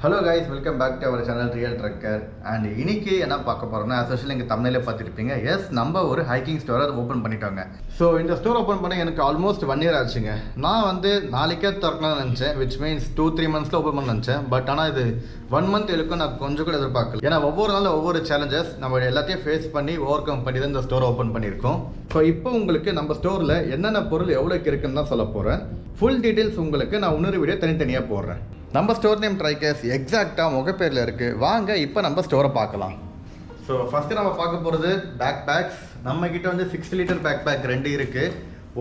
Hello guys, welcome back to our channel Real Trucker. And இன்னைக்கு என்ன பார்க்க போறோம்னா as நீங்க thumbnail பார்த்திருப்பீங்க. எஸ் நம்ம ஒரு ஹைக்கிங் ஸ்டோர் ஓபன் பண்ணிட்டாங்க. ஸோ இந்த ஸ்டோர் ஓபன் பண்ண எனக்கு ஆல்மோஸ்ட் 1 year ஆச்சுங்க. நான் வந்து நாளைக்கே திறக்கலாம்னு நினச்சேன், which means 2-3 monthsல ஓபன் பண்ண நினச்சேன். பட் ஆனால் இது 1 month இருக்கும் நான் கொஞ்சம் கூட எதிர்பார்க்கல. ஏன்னா ஒவ்வொரு நாளும் ஒவ்வொரு சேலஞ்சஸ் நம்ம எல்லாத்தையும் ஃபேஸ் பண்ணி ஓவர் கம் பண்ணி தான் இந்த ஸ்டோர் ஓப்பன் பண்ணியிருக்கோம். ஸோ இப்போ உங்களுக்கு நம்ம ஸ்டோரில் என்னென்ன பொருள் எவ்வளோக்கு இருக்குன்னு தான் சொல்ல போகிறேன். ஃபுல் டீட்டெயில்ஸ் உங்களுக்கு நான் இன்னொரு வீடியோ தனித்தனியாக போடுறேன். நம்ம ஸ்டோர் நேம் ட்ரைக்கர்ஸ் எக்ஸாக்டாக முகப்பேரில் இருக்குது. வாங்க இப்போ நம்ம ஸ்டோரை பார்க்கலாம். ஸோ ஃபஸ்ட்டு நம்ம பார்க்க போகிறது பேக்ஸ். நம்மக்கிட்ட வந்து 60 liter பேக் ரெண்டு இருக்குது.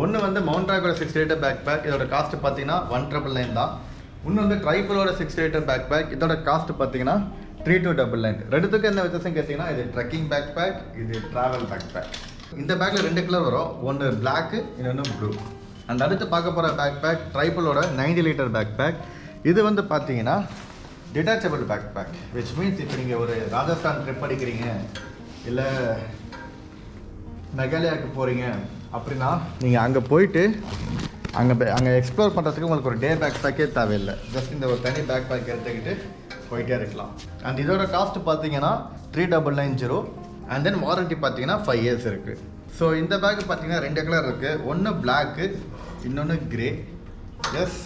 ஒன்று வந்து மவுண்ட்ராக்கோட 60 liter பேக், இதோட காஸ்ட்டு பார்த்தீங்கன்னா 199 தான். இன்னும் வந்து ட்ரைபிளோட 60 liter பேக், இதோட காஸ்ட்டு பார்த்தீங்கன்னா 3299. ரெண்டுத்துக்கு என்ன வித்தியாசம் கேட்டிங்கன்னா, இது ட்ரெக்கிங் பேக், இது ட்ராவல் பேக். இந்த பேக்கில் 2 கலர் வரும், ஒன்று பிளாக்கு, இன்னொன்று ப்ளூ. அந்த அடுத்து பார்க்க போகிற பேக் ட்ரைபிளோட 90 liter பேக். இது வந்து பார்த்தீங்கன்னா டிட்டாச்சபிள் பேக், விச் மீன்ஸ் இப்போ நீங்கள் ஒரு ராஜஸ்தான் ட்ரிப் அடிக்கிறீங்க, இல்லை மெகாலயாவுக்கு போகிறீங்க அப்படின்னா நீங்கள் அங்கே போயிட்டு அங்கே எக்ஸ்ப்ளோர் பண்ணுறதுக்கு உங்களுக்கு ஒரு டே பேக்கே தேவையில்லை. ஜஸ்ட் இந்த ஒரு தனி பேக் எடுத்துக்கிட்டு போயிட்டே இருக்கலாம். அண்ட் இதோட காஸ்ட்டு பார்த்தீங்கன்னா 3990. அண்ட் தென் வாரண்ட்டி பார்த்தீங்கன்னா 5 years இருக்குது. ஸோ இந்த பேக் பார்த்தீங்கன்னா 2 கலர் இருக்குது, ஒன்று பிளாக்கு, இன்னொன்று கிரே. எஸ்.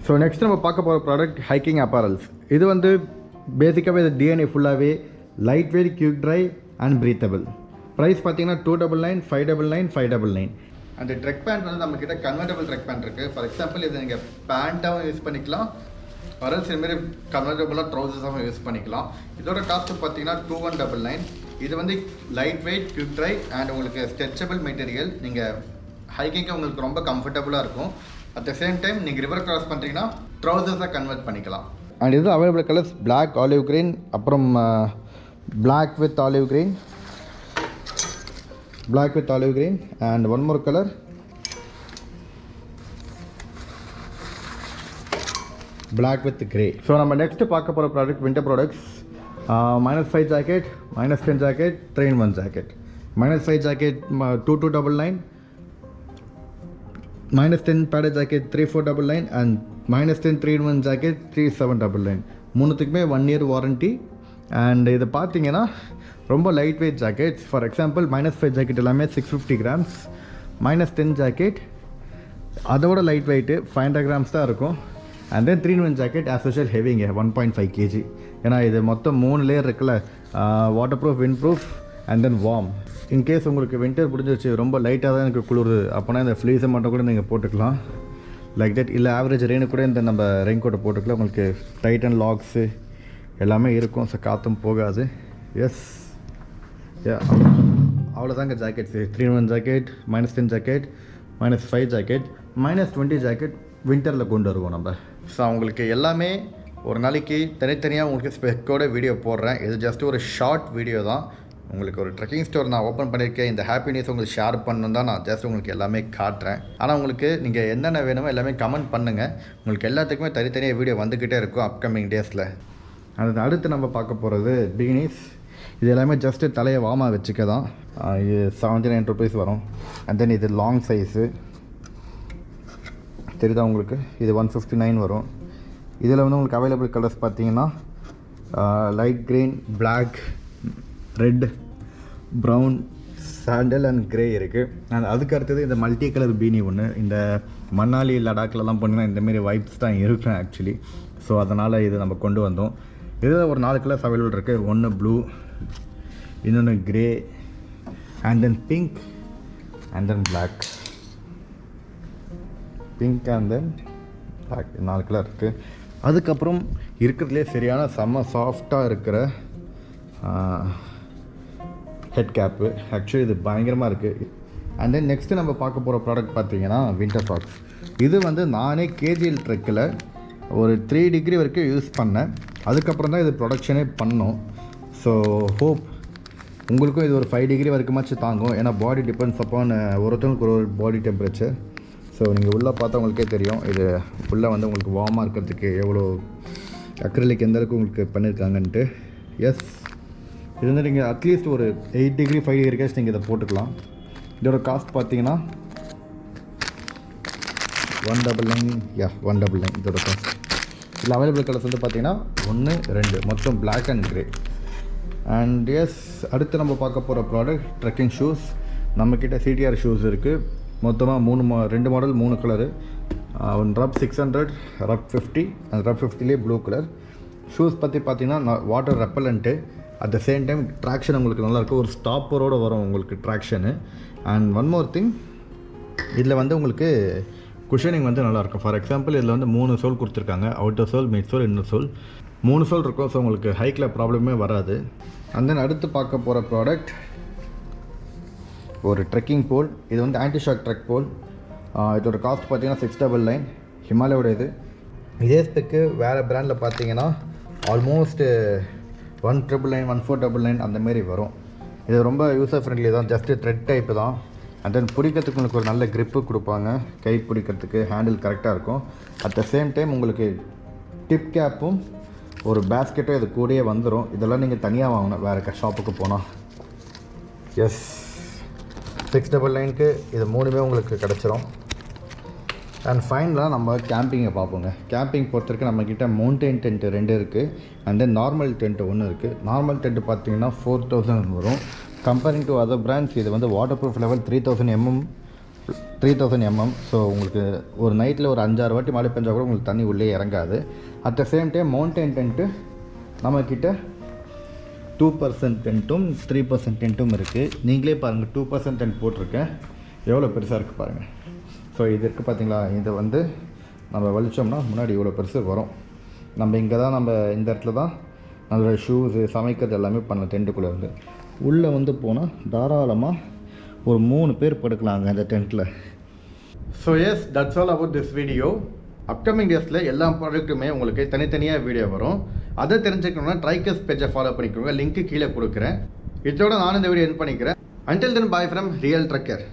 ஸோ நெக்ஸ்ட் நம்ம பார்க்க போகிற ப்ராடக்ட் ஹைக்கிங் அப்பரல்ஸ். இது வந்து பேசிக்காகவே இது டிஎன்ஏ ஃபுல்லாகவே light weight, quick dry and breathable. Price பார்த்தீங்கன்னா 299, 599, 599. அந்த ட்ரெக் பேண்ட் வந்து நம்மக்கிட்ட கன்வெர்டபிள் ட்ரெக் பேண்ட் இருக்குது. ஃபார் எக்ஸாம்பிள் இது நீங்கள் பேண்ட்டாகவும் யூஸ் பண்ணிக்கலாம், வரல்ஸ் இதுமாரி கன்வெர்டபுளாக ட்ரௌசர்ஸாகவும் யூஸ் பண்ணிக்கலாம். இதோட காஸ்ட்டு பார்த்தீங்கன்னா 2199. இது வந்து light weight, quick dry and உங்களுக்கு ஸ்ட்ரெச்சபிள் மெட்டீரியல். நீங்கள் ஹைக்கிங்க்கு உங்களுக்கு ரொம்ப கம்ஃபர்டபுளாக இருக்கும். அட் த சேம் டைம் நீங்கள் ரிவர் கிராஸ் பண்ணுறீங்கன்னா ட்ரௌசர்ஸாக கன்வெர்ட் பண்ணிக்கலாம். அண்ட் இது available colours black, olive green, அப்புறம் black with olive green and one more colour black with grey. So நம்ம நெக்ஸ்ட் பார்க்க போகிற product winter products. -5 jacket, -10 jacket, 3-in-1 jacket. -5 jacket 2299, -10 padded jacket 3499 and -10 3-in-1 jacket 3799. மூணுத்துக்குமே 1 year warranty. And இது பார்த்தீங்கன்னா ரொம்ப light weight jackets. For example -5 jacket எல்லாமே 650 grams, -10 jacket அதோட light weight 500 grams தான் இருக்கும். And then 3-in-1 jacket as usual ஹெவிங்க 1.5 kg. ஏன்னா இது மொத்தம் 3 லேயர் இருக்குல்ல, water proof, wind proof and then warm. In case உங்களுக்கு வின்டர் பிடிச்சிருச்சு, ரொம்ப லைட்டாக தான் எனக்கு குளிருது அப்போனா இந்த ஃப்ளீஸை மட்டும் கூட நீங்கள் போட்டுக்கலாம் லைக் தட். இல்லை ஆவரேஜ் ரெயினு கூட இந்த நம்ம ரெயின் கோட்டை போட்டுக்கலாம். உங்களுக்கு டைட்டன் லாக்ஸு எல்லாமே இருக்கும், ஸோ காற்றும் போகாது. எஸ், அவ்வளோதாங்க jackets. 3-in-1 jacket, -10 jacket, -5 jacket, -20 jacket வின்டரில் கொண்டு வருவோம் நம்ம. ஸோ அவங்களுக்கு எல்லாமே ஒரு நாளைக்கு தனித்தனியாக உங்களுக்கு ஸ்பெக்கோட வீடியோ போடுறேன். இது ஜஸ்ட் ஒரு ஷார்ட் வீடியோ தான். உங்களுக்கு ஒரு ட்ரெக்கிங் ஸ்டோர் நான் ஓப்பன் பண்ணியிருக்கேன், இந்த ஹாப்பி நியூஸ் உங்களுக்கு ஷேர் பண்ணணும் தான் நான் ஜஸ்ட் உங்களுக்கு எல்லாமே காட்டுறேன். ஆனால் உங்களுக்கு நீங்கள் என்னென்ன வேணுமோ எல்லாமே கமெண்ட் பண்ணுங்கள். உங்களுக்கு எல்லாத்துக்குமே தனித்தனியாக வீடியோ வந்துக்கிட்டே இருக்கும் அப்கமிங் டேஸில். அது அடுத்து நம்ம பார்க்க போகிறது பீனிஸ். இது எல்லாமே ஜஸ்ட்டு தலையை வார்மாக வச்சுக்க தான். இது 79 rupees வரும். அண்ட் தென் இது லாங் சைஸு தெரியுதா உங்களுக்கு, இது 159 வரும். இதில் வந்து உங்களுக்கு அவைலபிள் கலர்ஸ் பார்த்தீங்கன்னா light green, black, red, brown, sandal and grey இருக்குது. அண்ட் அதுக்கு அடுத்தது இந்த மல்டி கலர் பீனி ஒன்று. இந்த மணாலி லடாக்லலாம் போனீங்கன்னா இந்தமாரி வைப்ஸ் தான் இருக்கும் ஆக்சுவலி. ஸோ அதனால் இது நம்ம கொண்டு வந்தோம். இதில் ஒரு 4 கலர்ஸ் அவைலபிள் இருக்குது. ஒன்று ப்ளூ, இன்னொன்று grey and then pink and then black. Pink and then black, 4 colour இருக்குது. அதுக்கப்புறம் இருக்கிறதுலே சரியான செம்ம சாஃப்டாக இருக்கிற ஹெட் கேப்பு. ஆக்சுவலி இது பயங்கரமாக இருக்குது. அண்ட் தென் நெக்ஸ்ட்டு நம்ம பார்க்க போகிற ப்ராடக்ட் பார்த்தீங்கன்னா வின்டர் சாக்ஸ். இது வந்து நானே கேஜிஎல் ட்ரெக்கில் ஒரு 3 degree வரைக்கும் யூஸ் பண்ணேன். அதுக்கப்புறம் தான் இது ப்ரொடக்ஷனே பண்ணோம். ஸோ ஹோப் உங்களுக்கும் இது ஒரு 5 degree வரைக்குமாச்சும் தாங்கும். ஏன்னா பாடி டிபெண்ட்ஸ் அப்பான் ஒருத்தவங்களுக்கு ஒரு பாடி டெம்பரேச்சர். ஸோ நீங்கள் உள்ளே பார்த்தா உங்களுக்கே தெரியும், இது உள்ளே வந்து உங்களுக்கு வார்மாக இருக்கிறதுக்கு எவ்வளோ அக்ரிலிக் எந்த அளவுக்கு உங்களுக்கு பண்ணியிருக்காங்கன்ட்டு. எஸ், இது வந்து நீங்கள் அட்லீஸ்ட் ஒரு 8 degree 5 degree கேஸ் நீங்கள் இதை போட்டுக்கலாம். இதோட காஸ்ட் பார்த்தீங்கன்னா 199. இதோட காஸ்ட் இதில் அவைலபிள் கலர்ஸ் வந்து பார்த்திங்கன்னா 1 2 மொத்தம் black and grey. And yes, அடுத்து நம்ம பார்க்க போகிற ப்ராடக்ட் ட்ரெக்கிங் ஷூஸ். நம்மக்கிட்ட சிடிஆர் ஷூஸ் இருக்குது. மொத்தமாக 2 மாடல் 3 கலரு. ஒன் ரப் 600, ரப் 50, அந்த ரப் 50லேயே ப்ளூ கலர். ஷூஸ் பற்றி பார்த்தீங்கன்னா water repellent, at the same time traction உங்களுக்கு நல்லாயிருக்கும். ஒரு ஸ்டாப்பரோடு வரும் உங்களுக்கு ட்ராக்ஷனு. அண்ட் ஒன் மோர் திங், இதில் வந்து உங்களுக்கு குஷனிங் வந்து நல்லாயிருக்கும். ஃபார் எக்ஸாம்பிள் இதில் வந்து 3 சோல் கொடுத்துருக்காங்க. Outer sole, mid sole, inner sole. 3 sole இருக்கும். ஸோ உங்களுக்கு ஹைக்கில் ப்ராப்ளமே வராது. அண்ட் தென் அடுத்து பார்க்க போகிற ப்ராடக்ட் ஒரு ட்ரெக்கிங் போல். இது வந்து ஆன்டி ஷாக் ட்ரெக் போல். இதோட காஸ்ட் பார்த்தீங்கன்னா 699, ஹிமாலயோட இது. இதே ஸ்பெக்கு வேறு பிராண்டில் பார்த்தீங்கன்னா ஆல்மோஸ்ட் 1999, 1499 அந்தமாரி வரும். இது ரொம்ப யூசர் ஃப்ரெண்ட்லி தான், ஜஸ்ட்டு த்ரெட் டைப்பு தான். அண்ட் தென் பிடிக்கிறதுக்கு உங்களுக்கு ஒரு நல்ல க்ரிப்பு கொடுப்பாங்க. கை பிடிக்கிறதுக்கு ஹேண்டில் கரெக்டாக இருக்கும். அட் த சேம் டைம் உங்களுக்கு டிப் கேப்பும் ஒரு பேஸ்கெட்டும் இது கூடயே வந்துடும். இதெல்லாம் நீங்கள் தனியாக வாங்கணும் வேறு ஷாப்புக்கு போனால். எஸ், 699க்கு இது 3மே உங்களுக்கு கிடச்சிரும். அண்ட் ஃபைனலாக நம்ம கேம்பிங்கை பார்ப்போங்க. கேம்பிங் பொறுத்த வரைக்கும் நம்மக்கிட்ட மவுண்டைன் டென்ட்டு 2 இருக்குது. அண்ட் தென் நார்மல் டென்ட்டு 1 இருக்குது. நார்மல் டென்ட்டு பார்த்தீங்கன்னா 4000 வரும். கம்பேரிங் டு அதர் பிராண்ட்ஸ் இது வந்து water proof level 3000 mm. So உங்களுக்கு ஒரு நைட்டில் ஒரு 5-6 வாட்டி மழை பெஞ்சால் கூட உங்களுக்கு தண்ணி உள்ளே இறங்காது. At the same time mountain tent நம்மக்கிட்ட 2% டென்ட்டும் 3% டென்ட்டும் இருக்குது. நீங்களே பாருங்கள், 2% டென்ட் போட்டிருக்கேன், எவ்வளோ பெருசாக இருக்குது பாருங்கள். ஸோ இது இருக்குது பார்த்தீங்களா, இதை வந்து நம்ம வலிச்சோம்னா முன்னாடி இவ்வளோ பெருசு வரும். நம்ம இங்கே தான் இந்த இடத்துல தான் நம்மளோட ஷூஸு சமைக்கிறது எல்லாமே பண்ண டென்ட்டுக்குள்ளே இருந்து உள்ளே வந்து போனால் தாராளமாக ஒரு 3 பேர் படுக்கலாங்க அந்த டென்ட்டில். So yes, that's all about this video. Upcoming டேஸில் எல்லா ப்ராடக்ட்டுமே உங்களுக்கு தனித்தனியாக வீடியோ வரும். அதை தெரிஞ்சுக்கணுன்னா ட்ரைக்கர்ஸ் பேஜை ஃபாலோ பண்ணிக்கோங்க. லிங்க்கு கீழே கொடுக்குறேன். இதோட நான் இந்த வீடியோ என் பண்ணிக்கிறேன். Until then, bye from real trucker.